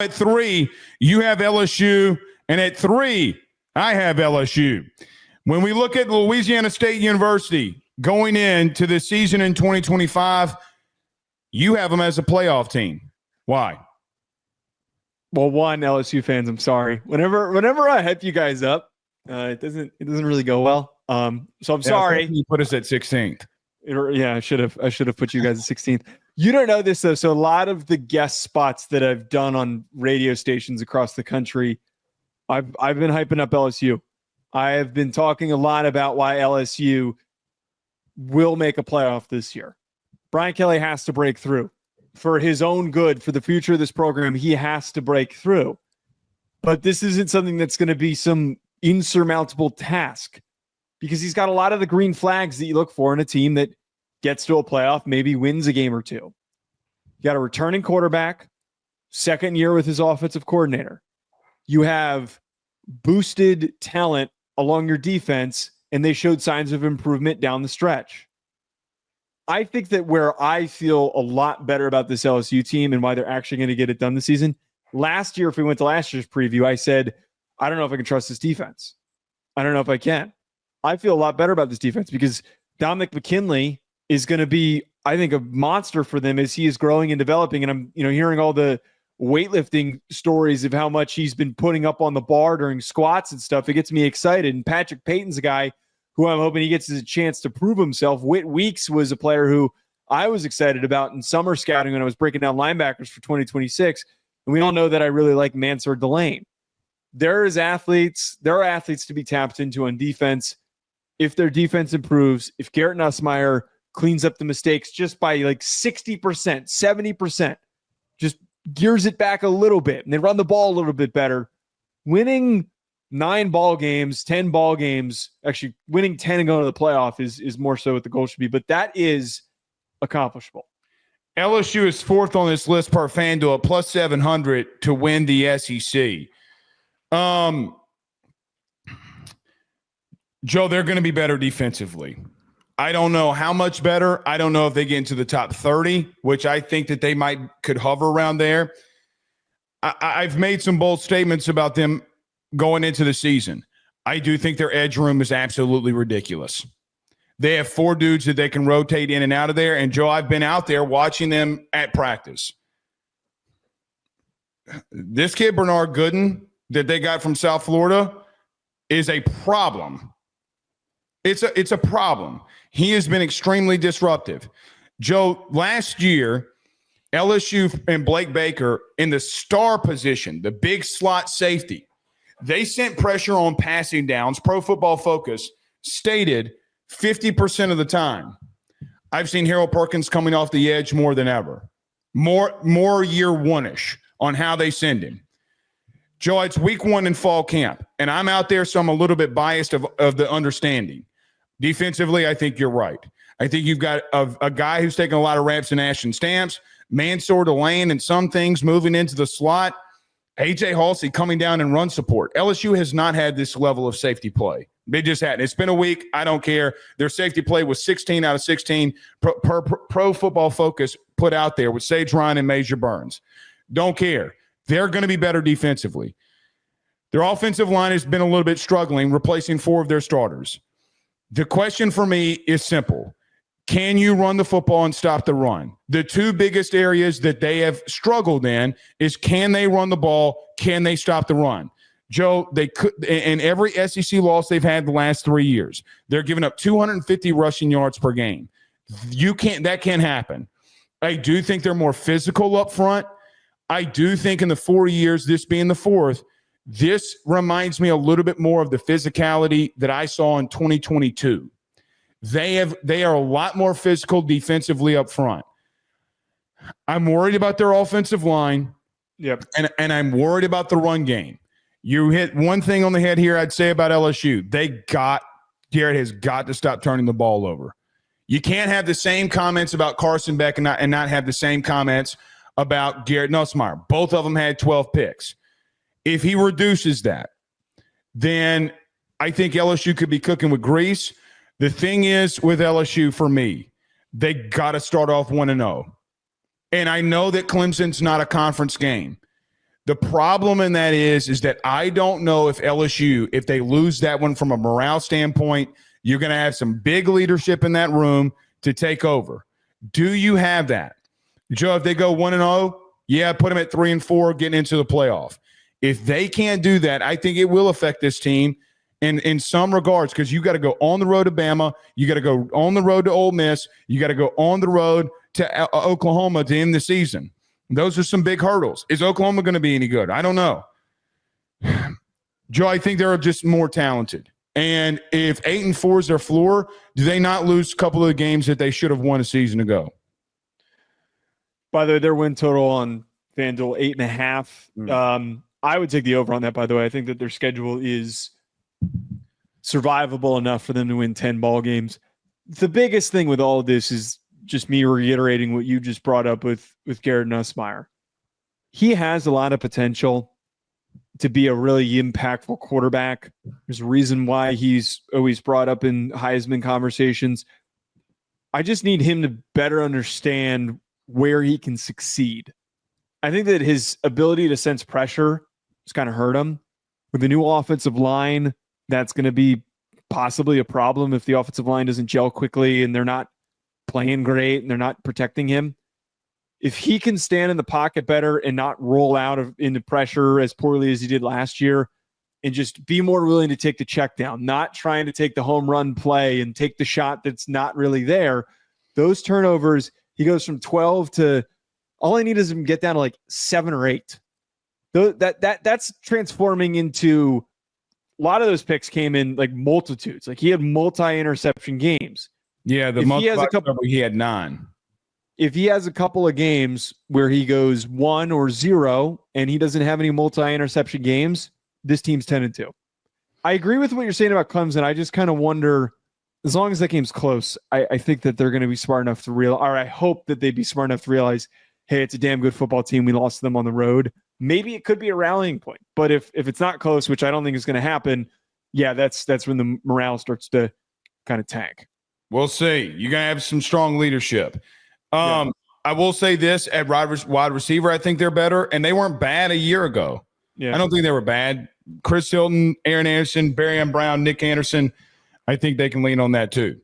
At 3, you have LSU, and at 3, I have LSU. When we look at Louisiana State University going into the season in 2025, you have them as a playoff team. Why? Well, one, LSU fans, I'm sorry. Whenever I hype you guys up, it doesn't really go well. So I'm sorry. You put us at 16th. I should have put you guys at 16th. You don't know this though. So a lot of the guest spots that I've done on radio stations across the country, I've been hyping up LSU. I have been talking a lot about why LSU will make a playoff this year. Brian Kelly has to break through for his own good, for the future of this program. He has to break through, but this isn't something that's going to be some insurmountable task because he's got a lot of the green flags that you look for in a team that gets to a playoff, maybe wins a game or two. You got a returning quarterback, second year with his offensive coordinator. You have boosted talent along your defense, and they showed signs of improvement down the stretch. I think that where I feel a lot better about this LSU team and why they're actually going to get it done this season, last year, if we went to last year's preview, I said, I don't know if I can trust this defense. I don't know if I can. I feel a lot better about this defense because Dominic McKinley is going to be, I think, a monster for them as he is growing and developing. And I'm, hearing all the weightlifting stories of how much he's been putting up on the bar during squats and stuff. It gets me excited. And Patrick Payton's a guy who I'm hoping he gets a chance to prove himself. Whit Weeks was a player who I was excited about in summer scouting when I was breaking down linebackers for 2026. And we all know that I really like Mansour DeLeone. There are athletes to be tapped into on defense. If their defense improves, if Garrett Nussmeier cleans up the mistakes just by like 60%, 70%, just gears it back a little bit, and they run the ball a little bit better, winning 9 ball games, 10 ball games, actually winning 10 and going to the playoff is more so what the goal should be, but that is accomplishable. LSU is 4th on this list per FanDuel at plus 700 to win the SEC. Joe, they're going to be better defensively. I don't know how much better. I don't know if they get into the top 30, which I think that they could hover around there. I've made some bold statements about them going into the season. I do think their edge room is absolutely ridiculous. They have 4 dudes that they can rotate in and out of there. And, Joe, I've been out there watching them at practice. This kid, Bernard Gooden, that they got from South Florida, is a problem. It's a problem. He has been extremely disruptive. Joe, last year, LSU and Blake Baker in the star position, the big slot safety, they sent pressure on passing downs. Pro Football Focus stated 50% of the time. I've seen Harold Perkins coming off the edge more than ever. More year one-ish on how they send him. Joe, it's week 1 in fall camp, and I'm out there, so I'm a little bit biased of the understanding. Defensively, I think you're right. I think you've got a guy who's taking a lot of reps in Ashton Stamps, Mansour DeLeone, and some things moving into the slot. A.J. Halsey coming down and run support. LSU has not had this level of safety play. They just hadn't. It's been a week. I don't care. Their safety play was 16 out of 16 Pro Football Focus put out there with Sage Ryan and Major Burns. Don't care. They're going to be better defensively. Their offensive line has been a little bit struggling, replacing 4 of their starters. The question for me is simple. Can you run the football and stop the run? The 2 biggest areas that they have struggled in is, can they run the ball? Can they stop the run? Joe, they could, in every SEC loss they've had the last 3 years, they're giving up 250 rushing yards per game. That can't happen. I do think they're more physical up front. I do think in the 4 years, this being the 4th, this reminds me a little bit more of the physicality that I saw in 2022. They are a lot more physical defensively up front. I'm worried about their offensive line. Yep. And I'm worried about the run game. You hit one thing on the head here I'd say about LSU. Garrett has got to stop turning the ball over. You can't have the same comments about Carson Beck and not have the same comments about Garrett Nussmeier. Both of them had 12 picks. If he reduces that, then I think LSU could be cooking with grease. The thing is with LSU for me, they got to start off 1-0. And I know that Clemson's not a conference game. The problem in that is that I don't know if LSU, if they lose that one from a morale standpoint, you're going to have some big leadership in that room to take over. Do you have that? Joe, if they go 1-0, yeah, put them at 3-4, getting into the playoff. If they can't do that, I think it will affect this team in some regards, because you got to go on the road to Bama, you got to go on the road to Ole Miss, you got to go on the road to Oklahoma to end the season. Those are some big hurdles. Is Oklahoma going to be any good? I don't know. Joe, I think they're just more talented. And if 8-4 is their floor, do they not lose a couple of games that they should have won a season ago? By the way, their win total on FanDuel 8.5. I would take the over on that, by the way. I think that their schedule is survivable enough for them to win 10 ball games. The biggest thing with all of this is just me reiterating what you just brought up with Garrett Nussmeier. He has a lot of potential to be a really impactful quarterback. There's a reason why he's always brought up in Heisman conversations. I just need him to better understand where he can succeed. I think that his ability to sense pressure has kind of hurt him. With the new offensive line, that's going to be possibly a problem if the offensive line doesn't gel quickly and they're not playing great and they're not protecting him. If he can stand in the pocket better and not roll out into pressure as poorly as he did last year, and just be more willing to take the check down, not trying to take the home run play and take the shot that's not really there, those turnovers, he goes from 12 to all I need is him to get down to like 7 or 8. That's transforming into a lot of those picks came in like multitudes. Like he had multi-interception games. Yeah, he had 9. If he has a couple of games where he goes 1 or 0 and he doesn't have any multi-interception games, this team's 10-2. I agree with what you're saying about Clemson. I just kind of wonder, as long as that game's close, I think that they're going to be smart enough to realize, or I hope that they'd be smart enough to realize, hey, it's a damn good football team. We lost to them on the road. Maybe it could be a rallying point. But if it's not close, which I don't think is going to happen, yeah, that's when the morale starts to kind of tank. We'll see. You're going to have some strong leadership. I will say this, at wide receiver, I think they're better, and they weren't bad a year ago. Yeah. I don't think they were bad. Chris Hilton, Aaron Anderson, Barry M. Brown, Nick Anderson, I think they can lean on that too.